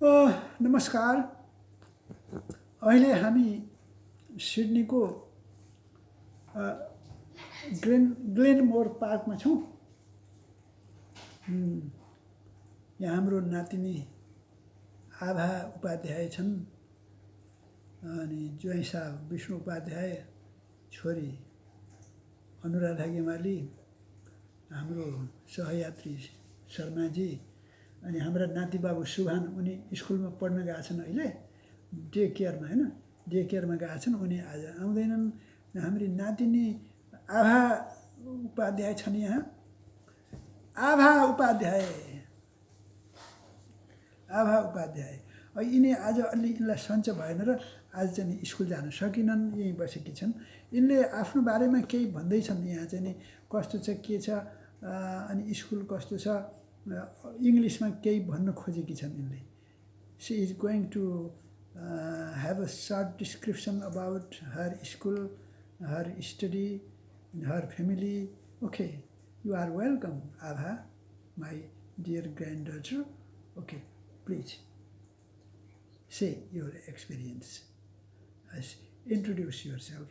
नमस्कार। अहिले हामी सिडनीको ग्लेनमोर पार्कमा छौँ। यहाँ हाम्रो नातिनी आभा उपाध्याय छन्, अनि ज्वाइँ साहब विष्णु उपाध्याय, छोरी अनुराधा गेमाली, हाम्रो सहयात्री शर्माजी, अनि हाम्रा नाति बाबु सुभान, उनी स्कुलमा पढ्न गएका छन् अहिले, डे केयरमा होइन, डे केयरमा गएका छन्। उनी आज आउँदैनन्। हाम्री नातिनी आभा उपाध्याय छन् यहाँ। आभा उपाध्याय यिनी आज अलि यिनलाई सन्चो भएन र आज चाहिँ नि स्कुल जान सकिनन्, यहीँ बसेकी छन्। यिनले आफ्नो बारेमा केही भन्दैछन् यहाँ चाहिँ नि, कस्तो छ के छ, अनि स्कुल कस्तो छ, इङ्ग्लिसमा केही भन्न खोजेकी छन् यिनले। She is going to have a short description about her school, her study, her family. Okay, you are welcome, Abha, my dear granddaughter. Okay, please say your experience. Introduce yourself,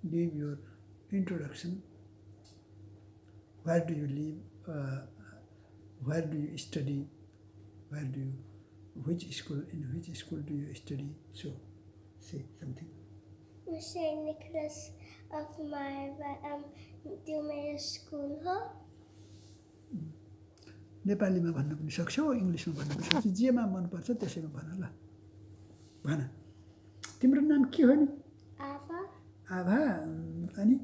give your introduction. Where do you live? Where do you study? Which school do you study? So, say something. Saint Nicholas of Marva त्यो मेरो school हो। नेपालीमा भन्न पनि सक्छौ, इङ्ग्लिसमा भन्न पनि सक्छौ, जेमा मनपर्छ त्यसैमा भन ल। भन, तिम्रो नाम के हो नि? आभा। आभा। अनि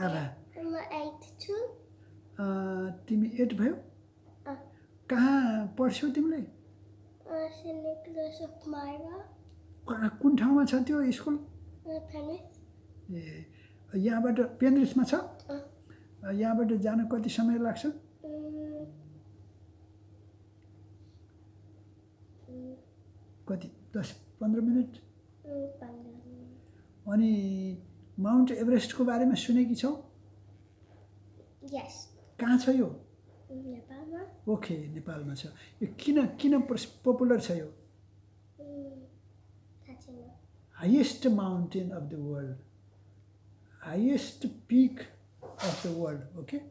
आभा, म 8 छु। तिमी 8 भयो? कहाँ पढ्छौ तिमीले? Saint Nicholas of Marwa. कुन ठाउँमा छ त्यो स्कुल? पेनरिथ। ए, यहाँबाट पेनरिथमा छ? यहाँबाट जान कति समय लाग्छ? कति, 10-15 मिनट? 15 मिनट। अनि माउन्ट एभरेस्टको बारेमा सुनेकी छौ? यस। कहाँ छ यो? नेपालमा। ओके, नेपालमा छ। यो किन पपुलर छ यो? Highest mountain of the world, highest peak of the world. Okay,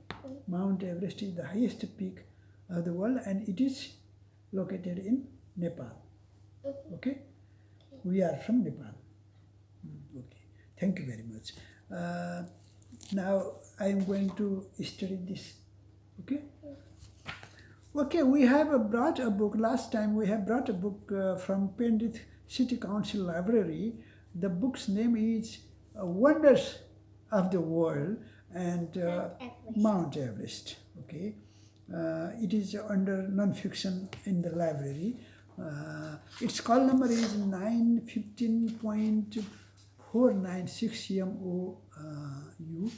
Mount Everest is the highest peak of the world, and it is located in Nepal. Okay, we are from Nepal. Okay, thank you very much. Now I am going to study this. Okay, we have brought a book. Last time we have brought a book from Penrith City Council Library. The book's name is Wonders of the World and Mount Everest. Okay, it is under non-fiction in the library. Its call number is 915.496 MOU.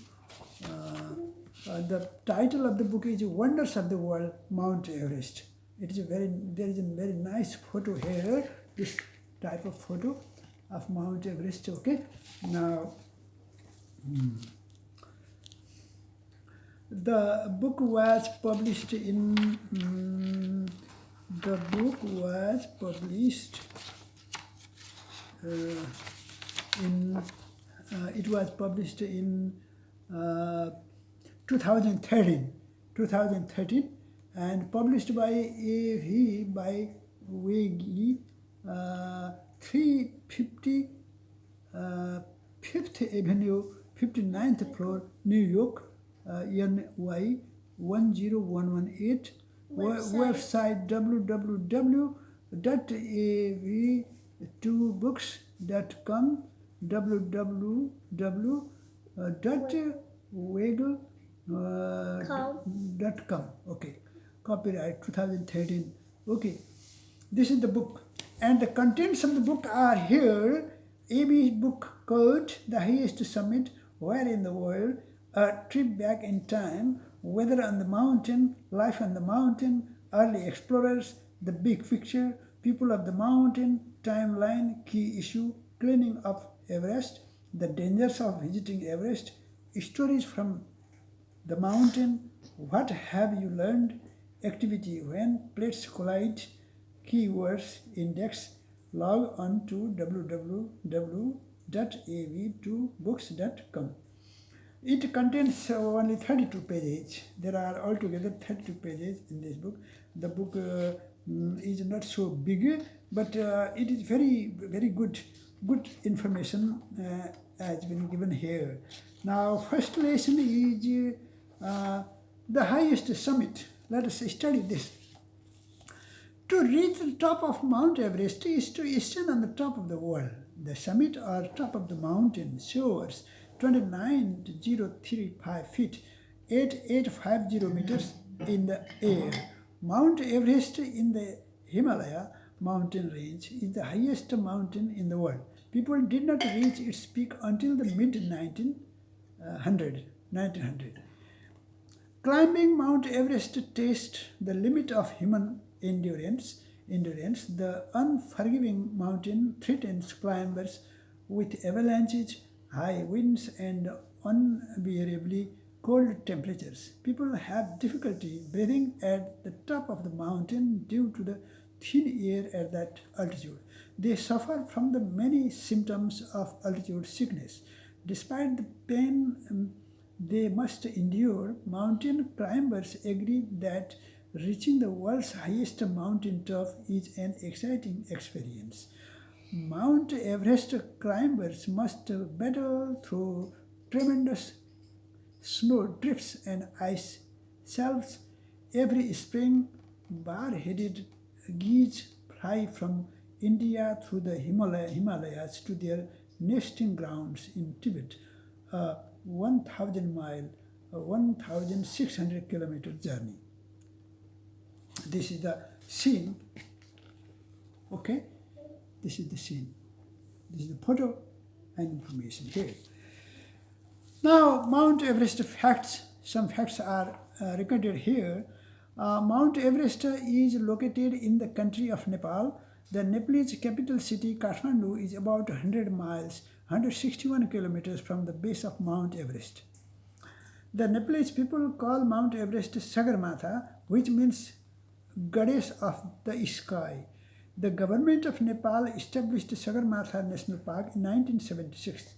The title of the book is Wonders of the World, Mount Everest. It is there is a very nice photo here, this type of photo of Mount Everest. Okay, now the book was published in it was published in 2013 and published by A.V. by Weggy, 350 5th Avenue, 59th floor, New York, NY 10118. Website www.av2books.com, www.wegel.com. Okay, copyright 2013. Okay, this is the book, and the contents of the book are here. AB's book called The Highest Summit, Where in the World, A Trip Back in Time, Weather on the Mountain, Life on the Mountain, Early Explorers, The Big Picture, People of the Mountain, Timeline, Key Issue, Cleaning up Everest, The Dangers of Visiting Everest, Stories from the Mountain, What Have You Learned, activity when plates collide. Keywords index. Log on to www.av2books.com. It contains only 32 pages. There are altogether 32 pages in this book. The book is not so big, but it is very, very good information has been given here. Now, first lesson is the highest summit. Let us study this. To reach the top of Mount Everest is to stand on the top of the world. The summit or top of the mountain soars 29,035 feet, 8850 meters in the air. Mount Everest in the Himalaya mountain range is the highest mountain in the world. People did not reach its peak until the mid-1900. Climbing Mount Everest tests the limit of human endurance. The unforgiving mountain threatens climbers with avalanches, high winds, and unbearably cold temperatures. People have difficulty breathing at the top of the mountain due to the thin air at that altitude. They suffer from the many symptoms of altitude sickness. Despite the pain they must endure, mountain climbers agree that reaching the world's highest mountain top is an exciting experience. Mount Everest climbers must battle through tremendous snow drifts and ice shelves. Every spring, bar-headed geese fly from India through the Himalayas to their nesting grounds in Tibet, a 1,000-mile, 1,600-kilometer journey. This is the scene. Okay, this is the scene. This is the photo and information here. Now, Mount Everest facts. Some facts are recorded here. Mount Everest is located in the country of Nepal. The Nepalese capital city, Kathmandu, is about 100 miles, 161 kilometers from the base of Mount Everest. The Nepalese people call Mount Everest Sagarmatha, which means goddess of the sky. The government of Nepal established Sagarmatha National Park in 1976.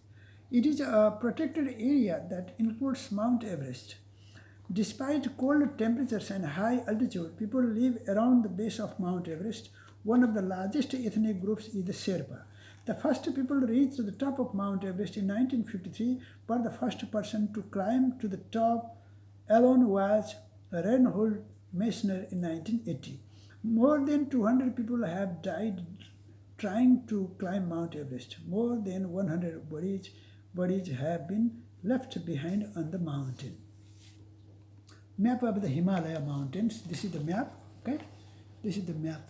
It is a protected area that includes Mount Everest. Despite cold temperatures and high altitude, people live around the base of Mount Everest. One of the largest ethnic groups is the Sherpa. The first people reached the top of Mount Everest in 1953, but the first person to climb to the top alone was Reinhold Messner in 1980. More than 200 people have died trying to climb Mount Everest. More than 100 bodies have been left behind on the mountain. Map of the Himalaya mountains. This is the map. Okay, this is the map.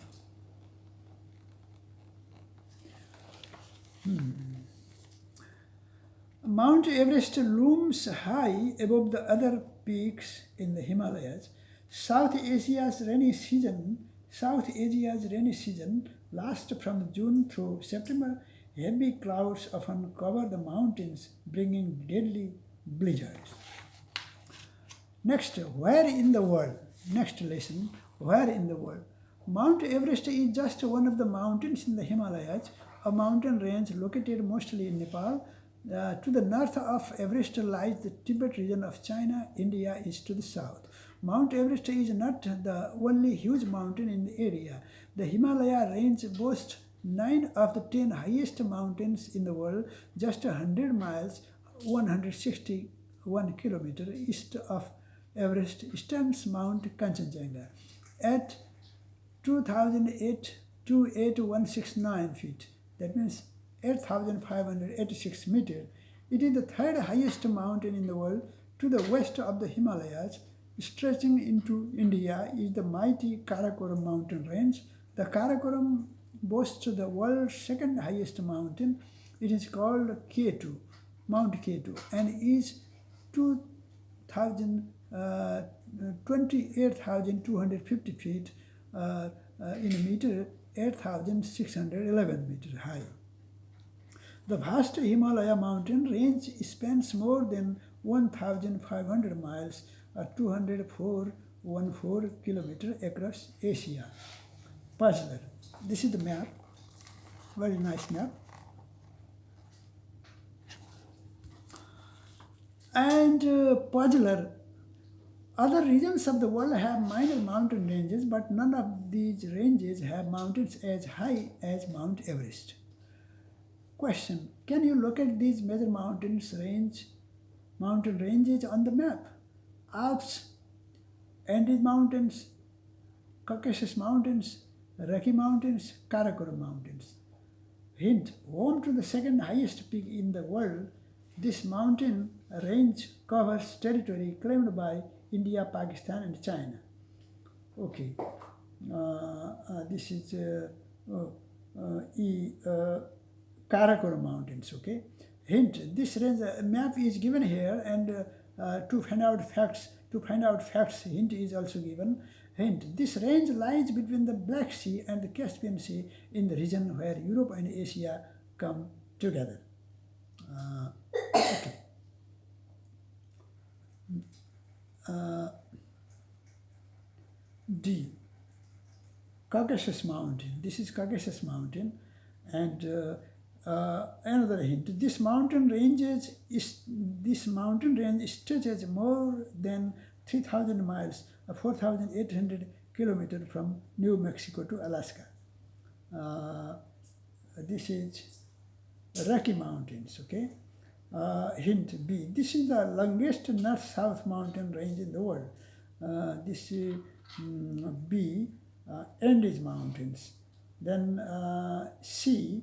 Mount Everest looms high above the other peaks in the Himalayas. South Asia's rainy season lasts from June through September. Heavy clouds often cover the mountains, bringing deadly blizzards. Next, where in the world? Next lesson, where in the world? Mount Everest is just one of the mountains in the Himalayas, a mountain range located mostly in Nepal. To the north of Everest lies the Tibet region of China. India is to the south. Mount Everest is not the only huge mountain in the area. The Himalaya range boasts 9 of the 10 highest mountains in the world. Just 100 miles, 161 kilometers east of Everest stands Mount Kanchenjunga at 2,82169 feet. That means 8,586 meters. It is the third highest mountain in the world. To the west of the Himalayas, stretching into India, is the mighty Karakoram mountain range. The Karakoram boasts the world's second highest mountain. It is called K2, Mount K2, and is 28,250 feet in a meter, 8,611 meters high. The vast Himalaya mountain range spans more than 1,500 miles, 204 14 kilometers across Asia. Puzzler. This is the map. Very nice map. And puzzler. Other regions of the world have minor mountain ranges, but none of these ranges have mountains as high as Mount Everest. Question: can you locate these major mountain ranges on the map? Alps, Andes Mountains, Caucasus Mountains, Rocky Mountains, Karakoram Mountains. Hint: home to the second highest peak in the world, this mountain range covers territory claimed by India, Pakistan, and China. Okay, this is Karakoram Mountains. Okay, hint: this range map is given here, and to find out facts. Hint is also given. Hint: this range lies between the Black Sea and the Caspian Sea in the region where Europe and Asia come together. Okay. D. Caucasus Mountain. This is Caucasus Mountain, and another hint: this mountain range stretches more than 3,000 miles, 4,800 kilometers from New Mexico to Alaska. This is Rocky Mountains. Okay. Hint B. This is the longest north-south mountain range in the world. This is B. Andes Mountains. Then C.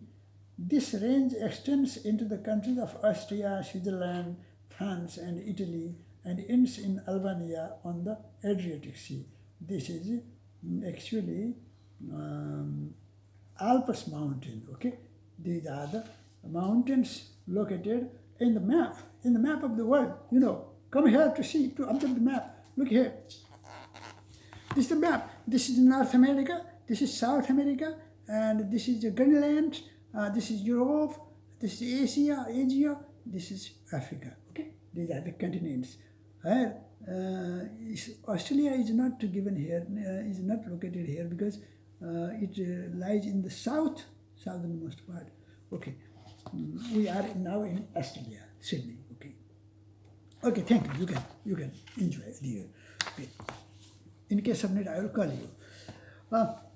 This range extends into the countries of Austria, Switzerland, France, and Italy, and ends in Albania on the Adriatic Sea. This is actually Alps Mountain. Okay, these are the mountains located in the map of the world. Come here to see, to observe the map. Look here. This is the map. This is North America. This is South America, and this is Greenland. This is Europe. This is Asia. This is Africa. Okay, these are the continents. Australia is not given here. Is not located here because it lies in the southernmost part. Okay. We are now in Australia, Sydney. Okay, thank you. You can enjoy it here. Okay. In case of need, I will call you.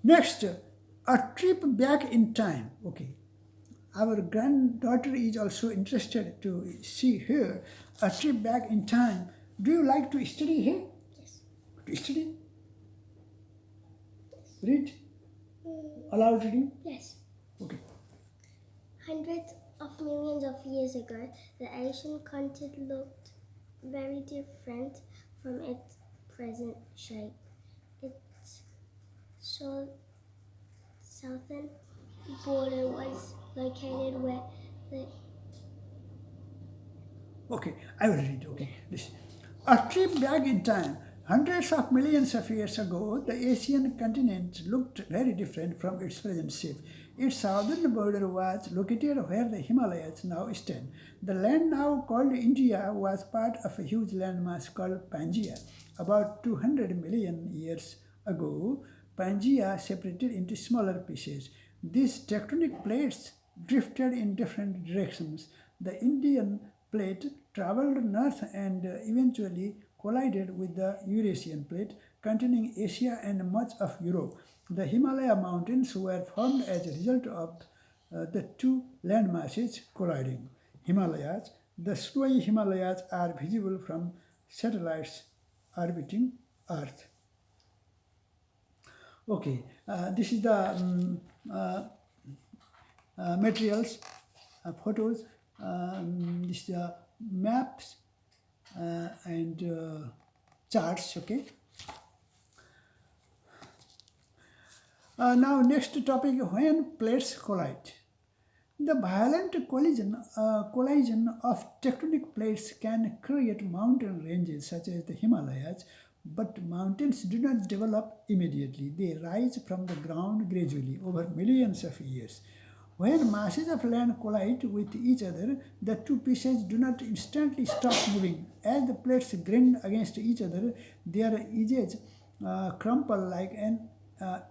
Next, a trip back in time. Okay, our granddaughter is also interested to see here a trip back in time. Do you like to study here? Yes. To study? Read? Aloud reading? Yes. Okay. Hundreds of millions of years ago, the Asian continent looked very different from its present shape. Its southern border was located where the... Okay, I will read. Okay, this. A trip back in time. Hundreds of millions of years ago, the Asian continent looked very different from its present shape. Its southern border was located where the Himalayas now stand. The land now called India was part of a huge landmass called Pangaea. About 200 million years ago, Pangaea separated into smaller pieces. These tectonic plates drifted in different directions. The Indian plate traveled north and eventually collided with the Eurasian plate containing Asia and much of Europe. The Himalaya mountains were formed as a result of the two landmasses colliding. Himalayas. The snowy Himalayas are visible from satellites orbiting Earth. Okay, this is the materials, photos, this is maps and charts. Okay. Now next topic: when plates collide. The violent collision of tectonic plates can create mountain ranges such as the Himalayas, but mountains do not develop immediately. They rise from the ground gradually over millions of years. When masses of land collide with each other, the two pieces do not instantly stop moving. As the plates grind against each other, their edges crumple like an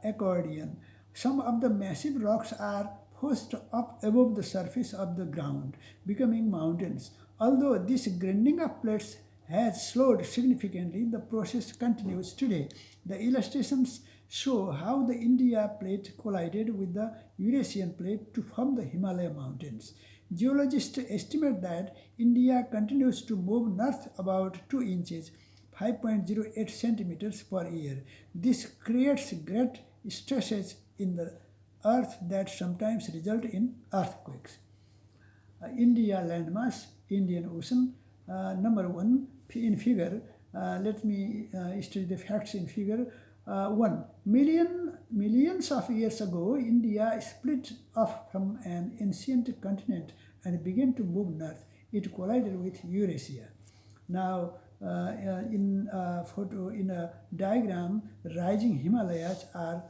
accordion. Some of the massive rocks are forced up above the surface of the ground, becoming mountains. Although this grinding of plates has slowed significantly, the process continues today. The illustrations show how the India plate collided with the Eurasian plate to form the Himalaya mountains. Geologists estimate that India continues to move north about 2 inches, 5.08 centimeters per year. This creates great stresses in the earth that sometimes result in earthquakes. India landmass, Indian Ocean. Number one in figure. Let me state the facts in figure. 1. Millions of years ago, India split off from an ancient continent and began to move north. It collided with Eurasia. Now, in a diagram, rising Himalayas are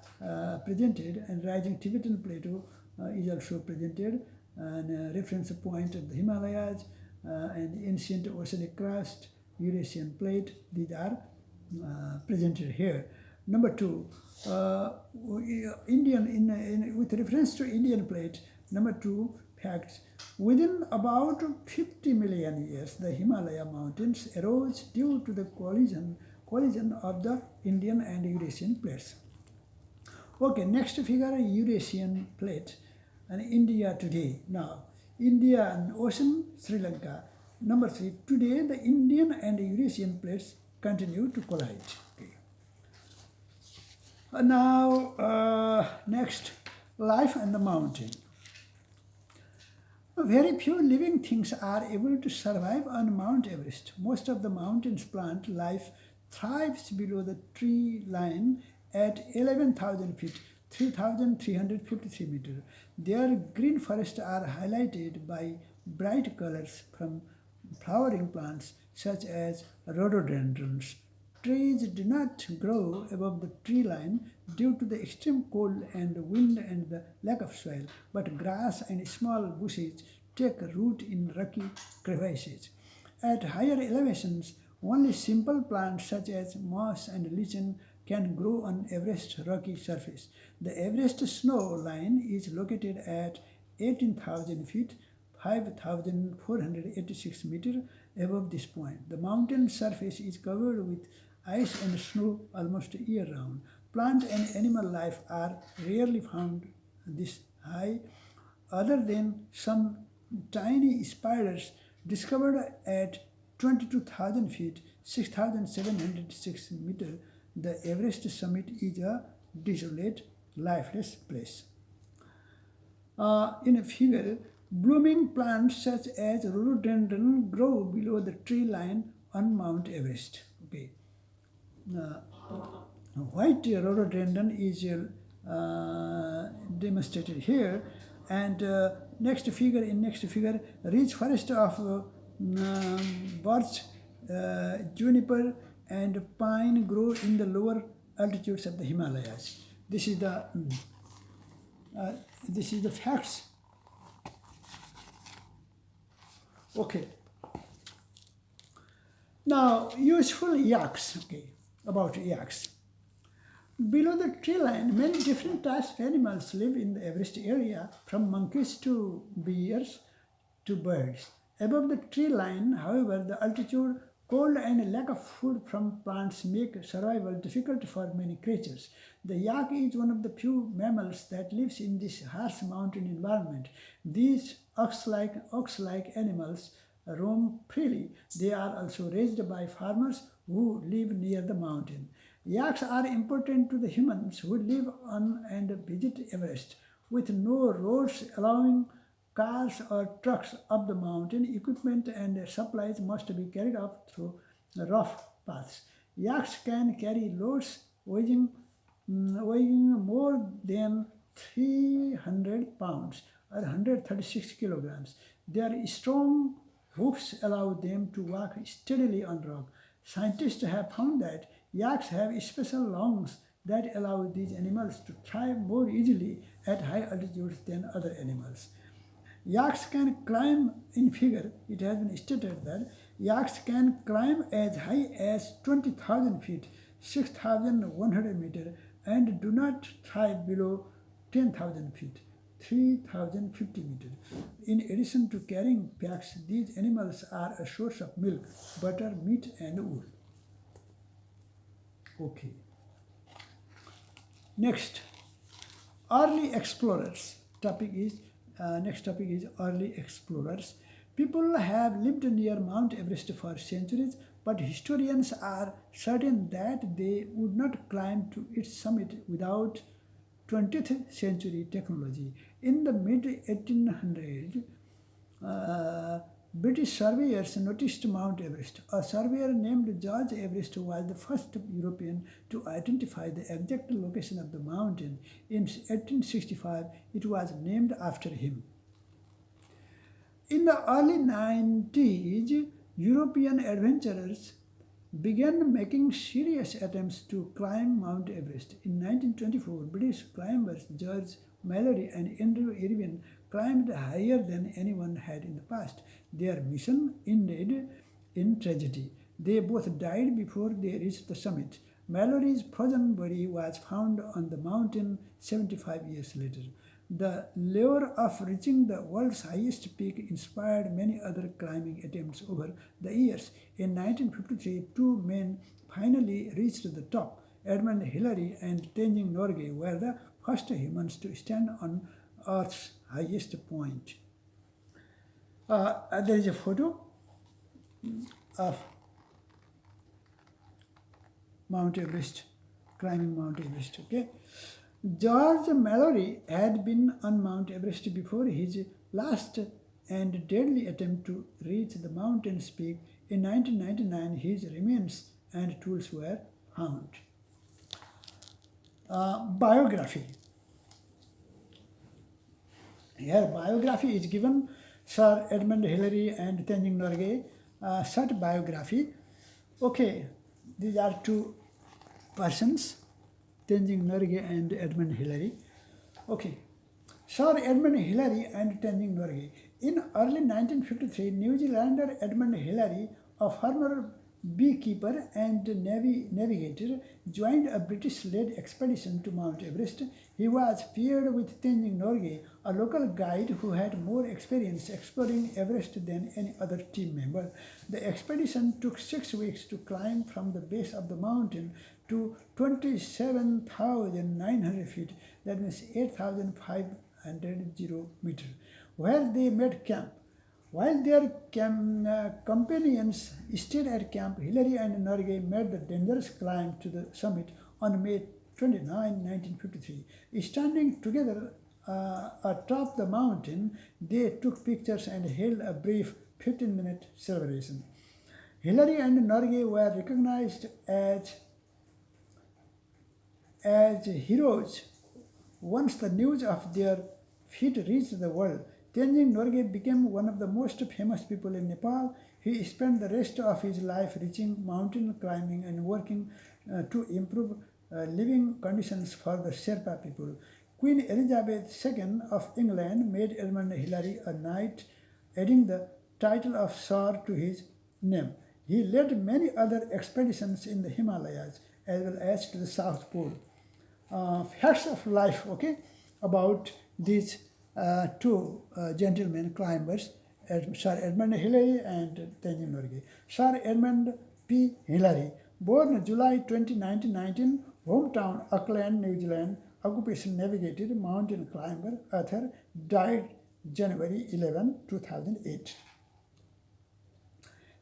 presented, and rising Tibetan plateau is also presented, and a reference point of the Himalayas and ancient oceanic crust, Eurasian plate. These are presented here. Number two, with reference to Indian plate. Number two, facts. Within about 50 million years, the Himalaya mountains arose due to the collision of the Indian and Eurasian plates. Okay, next figure, Eurasian plate and India today. Now, India and Ocean, Sri Lanka. Number three, today the Indian and Eurasian plates continue to collide. Okay. Next, life and the mountain. Very few living things are able to survive on Mount Everest. Most of the mountain's plant life thrives below the tree line at 11,000 feet, 3,353 meters. Their green forests are highlighted by bright colors from flowering plants such as rhododendrons. Trees do not grow above the tree line due to the extreme cold and wind and the lack of soil, but grass and small bushes take root in rocky crevices. At higher elevations, only simple plants such as moss and lichen can grow on Everest's rocky surface. The Everest snow line is located at 18,000 feet, 5,486 meters above this point. The mountain surface is covered with ice and snow almost year round. Plant and animal life are rarely found this high, other than some tiny spiders discovered at 22,000 feet, 6,706 meters. The Everest summit is a desolate, lifeless place. In a figure, blooming plants such as rhododendron grow below the tree line on Mount Everest. Okay. White rhododendron is demonstrated here, and next figure, rich forest of birch, juniper, and pine grow in the lower altitudes of the Himalayas. This is the facts. Okay. Now, useful yaks. Okay, about yaks. Below the tree line, many different types of animals live in the Everest area, from monkeys to bears to birds. Above the tree line, however, the altitude, cold, and lack of food from plants make survival difficult for many creatures. The yak is one of the few mammals that lives in this harsh mountain environment. These ox-like animals roam freely. They are also raised by farmers who live near the mountain. Yaks are important to the humans who live on and visit Everest. With no roads allowing cars or trucks up the mountain, equipment and supplies must be carried up through rough paths. Yaks can carry loads weighing more than 300 pounds or 136 kilograms. Their strong hoofs allow them to walk steadily on rock. Scientists have found that yaks have special lungs that allow these animals to thrive more easily at high altitudes than other animals. Yaks can climb, in figure, it has been stated that yaks can climb as high as 20,000 feet, 6,100 meters, and do not thrive below 10,000 feet, 3,050 meters. In addition to carrying packs, these animals are a source of milk, butter, meat, and wool. Okay. Next, early explorers. Next topic is early explorers. People have lived near Mount Everest for centuries, but historians are certain that they would not climb to its summit without 20th century technology. In the mid 1800s, British surveyors noticed Mount Everest. A surveyor named George Everest was the first European to identify the exact location of the mountain. In 1865, it was named after him. In the early 90s, European adventurers began making serious attempts to climb Mount Everest. In 1924, British climbers George Mallory and Andrew Irwin climbed higher than anyone had in the past. Their mission ended in tragedy. They both died before they reached the summit. Mallory's frozen body was found on the mountain 75 years later. The lure of reaching the world's highest peak inspired many other climbing attempts over the years. In 1953, two men finally reached the top. Edmund Hillary and Tenzing Norgay were the first humans to stand on Earth's highest point. There is a photo of Mount Everest, climbing Mount Everest. Okay, George Mallory had been on Mount Everest before his last and deadly attempt to reach the mountain's peak. In 1999, his remains and tools were found. Biography. Here, biography is given. Sir Edmund Hillary and Tenzing Norgay, short biography. Okay, these are two persons, Tenzing Norgay and Edmund Hillary. Okay, Sir Edmund Hillary and Tenzing Norgay. In early 1953, New Zealander Edmund Hillary, a former beekeeper and navigator, joined a British-led expedition to Mount Everest. He was paired with Tenzing Norgay, a local guide who had more experience exploring Everest than any other team member. The expedition took 6 weeks to climb from the base of the mountain to 27,900 feet, that means 8,500 meters, where they made camp. While their companions stayed at camp, Hillary and Norgay made the dangerous climb to the summit on May 29, 1953. Standing together atop the mountain, they took pictures and held a brief 15-minute celebration. Hillary and Norgay were recognized as heroes once the news of their feat reached the world. Tenzing Norgay became one of the most famous people in Nepal. He spent the rest of his life reaching mountain climbing and working to improve living conditions for the Sherpa people. Queen Elizabeth II of England made Edmund Hillary a knight, adding the title of Sir to his name. He led many other expeditions in the Himalayas as well as to the South Pole. Facts of life, okay, about these two gentlemen climbers, Sir Edmund Hillary and Tenzing Norgay. Sir Edmund P. Hillary, born July 20, 1919, hometown Auckland, New Zealand, occupation navigator, mountain climber, author, died January 11, 2008.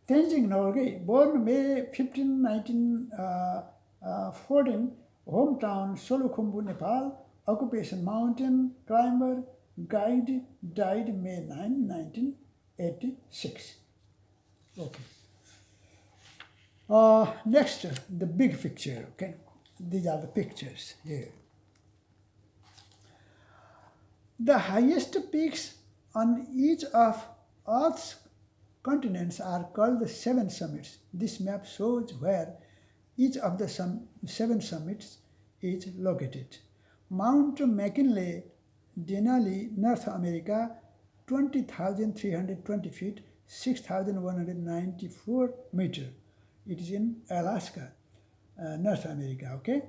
Tenzing Norgay, born May 15, 1914, hometown Solukhumbu, Nepal, occupation mountain climber, guide, died May 9, 1986. Okay. Next, the big picture, okay? These are the pictures here. The highest peaks on each of Earth's continents are called the 7 summits. This map shows where each of the 7 summits is located. Mount McKinley, Denali, North America, 20,320 feet, 6,194 meter. It is in Alaska, North America, okay?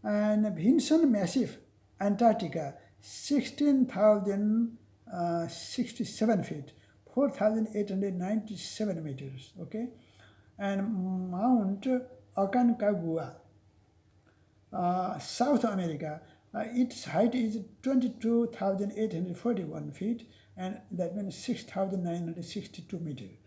And Vinson Massif, Antarctica, 16,067 feet, 4,897 meters, okay? And Mount Aconcagua, South America, its height is 22,841 feet, and that means 6,962 meters.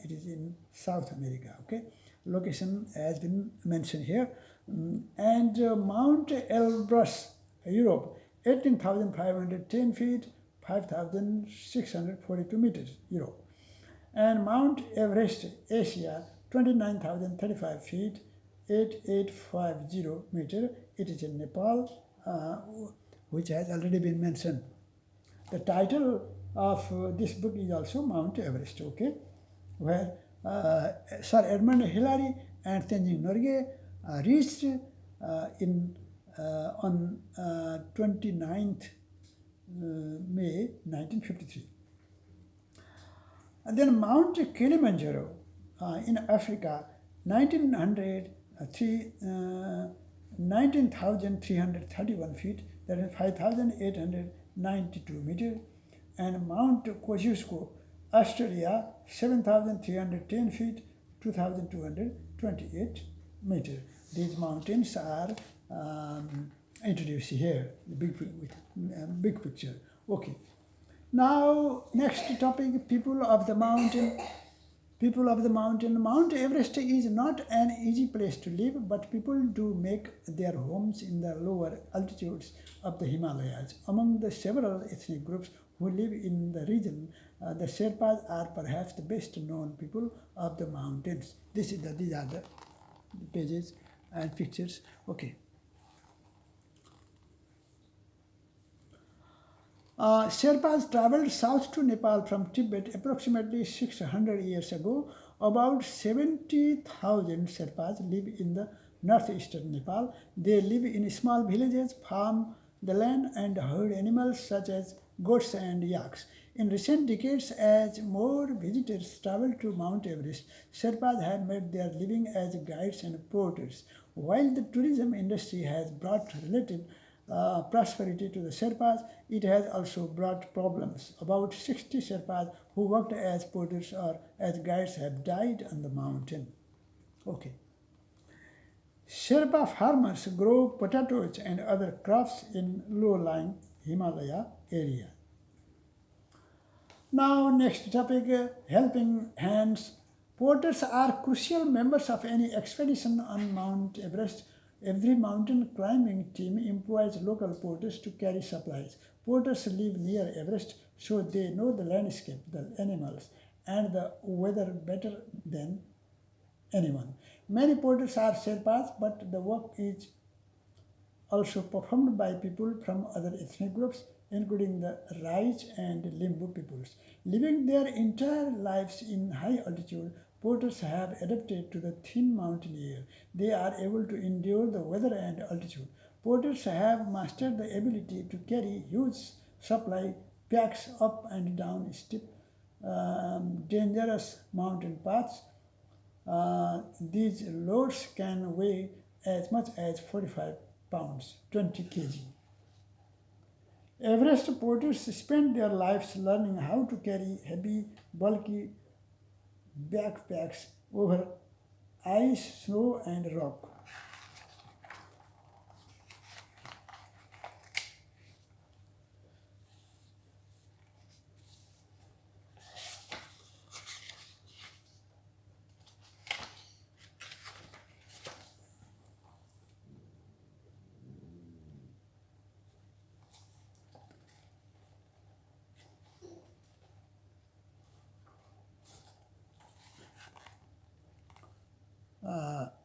It is in South America, okay? Location has been mentioned here. And Mount Elbrus, Europe, 18,510 feet, 5,642 meters, Europe. And Mount Everest, Asia, 29,035 feet, 8850 meter. It is in Nepal, which has already been mentioned. The title of this book is also Mount Everest, okay, where Sir Edmund Hillary and Tenzing Norgay reached on 29th May 1953. And then Mount Kilimanjaro in Africa, 19,331 feet, that is 5,892 meters. And Mount Kosciuszko, Australia, 7,310 feet, 2,228 meters. These mountains are introduced here, the big picture. Okay. Now, next topic, people of the mountain. People of the mountain. Mount Everest is not an easy place to live, but people do make their homes in the lower altitudes of the Himalayas. Among the several ethnic groups who live in the region, the Sherpas are perhaps the best known people of the mountains. These are the pages and pictures. Okay. Sherpas traveled south to Nepal from Tibet approximately 600 years ago. About 70,000 Sherpas live in the northeastern Nepal. They live in small villages, farm the land, and herd animals such as goats and yaks. In recent decades, as more visitors travel to Mount Everest, Sherpas have made their living as guides and porters. While the tourism industry has brought relative prosperity to the Sherpas, it has also brought problems. About 60 Sherpas who worked as porters or as guides have died on the mountain. Okay. Sherpa farmers grow potatoes and other crops in low-lying Himalaya area. Now, next topic, helping hands. Porters are crucial members of any expedition on Mount Everest. Every mountain climbing team employs local porters to carry supplies. Porters live near Everest, so they know the landscape, the animals, and the weather better than anyone. Many porters are Sherpas, but the work is also performed by people from other ethnic groups, including the Rais and Limbu peoples. Living their entire lives in high altitude, porters have adapted to the thin mountain air. They are able to endure the weather and altitude. Porters have mastered the ability to carry huge supply packs up and down steep, dangerous mountain paths. These loads can weigh as much as 45 pounds, 20 kg. Everest porters spend their lives learning how to carry heavy, bulky backpacks over ice, snow, and rock.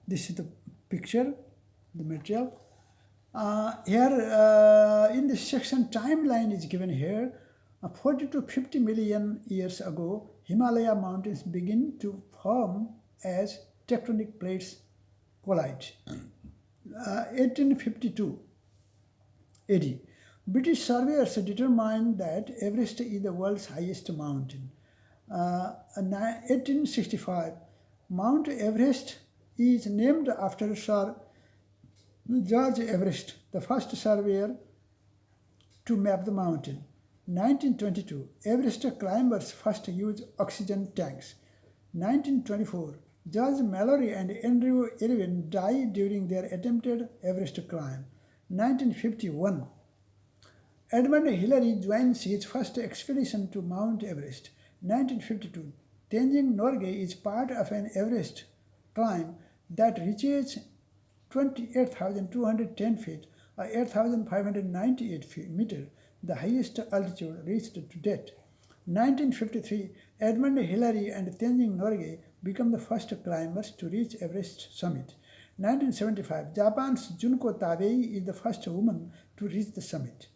This is the picture, the material. Here in this section, timeline is given here. 40 to 50 million years ago, Himalaya mountains begin to form as tectonic plates collide. 1852 AD, British surveyors determined that Everest is the world's highest mountain. 1865, Mount Everest is named after Sir George Everest, the first surveyor to map the mountain. 1922, Everest climbers first use oxygen tanks. 1924, George Mallory and Andrew Irwin died during their attempted Everest climb. 1951, Edmund Hillary joins his first expedition to Mount Everest. 1952, Tenzing Norgay is part of an Everest climb that reaches 28,210 feet or 8,598 meters, the highest altitude reached to date. 1953, Edmund Hillary and Tenzing Norgay become the first climbers to reach Everest summit. 1975, Japan's Junko Tabei is the first woman to reach the summit.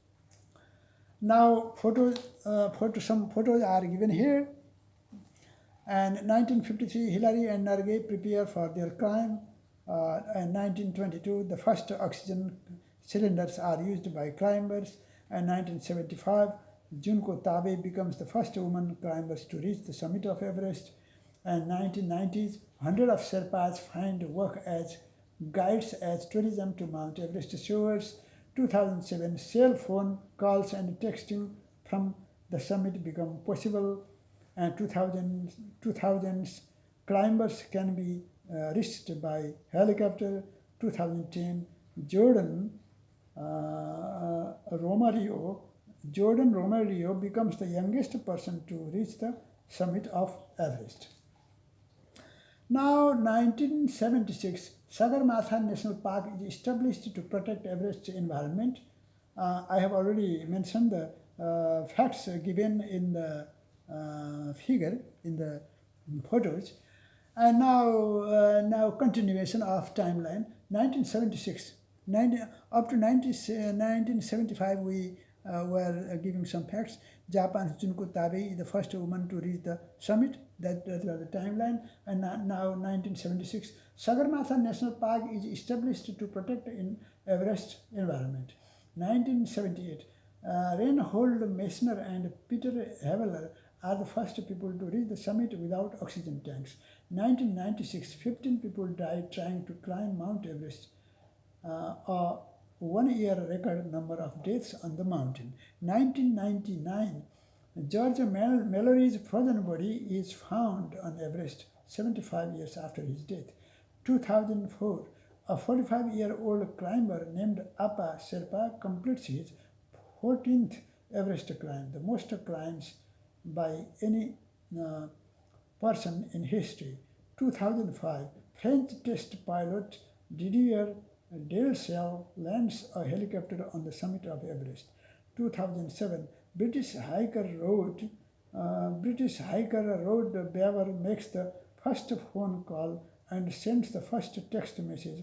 Now, some photos are given here. And 1953, Hillary and Norgay prepare for their climb. And 1922, the first oxygen cylinders are used by climbers. And 1975, Junko Tabei becomes the first woman climbers to reach the summit of Everest. And 1990s, hundreds of Sherpas find work as guides as tourism to Mount Everest shores. 2007, cell phone calls and texting from the summit become possible. And 2000s, climbers can be reached by helicopter. 2010, Jordan Romario becomes the youngest person to reach the summit of Everest. Now, 1976, Sagarmatha National Park is established to protect Everest's environment. I have already mentioned the facts given in the figure, in the photos. And now continuation of timeline. 1976, up to 1975, we were giving some facts. Japan's Junko Tabei is the first woman to reach the summit. That was the timeline. And now 1976, Sagarmatha National Park is established to protect Everest environment. 1978, Reinhold Messner and Peter Haveler are the first people to reach the summit without oxygen tanks. 1996, 15 people died trying to climb Mount Everest, a one-year record number of deaths on the mountain. 1999, George Mallory's frozen body is found on Everest 75 years after his death. 2004, a 45-year-old climber named Appa Sherpa completes his 14th Everest climb, the most climbs by any person in history. 2005, French test pilot Didier Deschelles lands a helicopter on the summit of Everest. 2007, British hiker Rod Beaver makes the first phone call and sends the first text message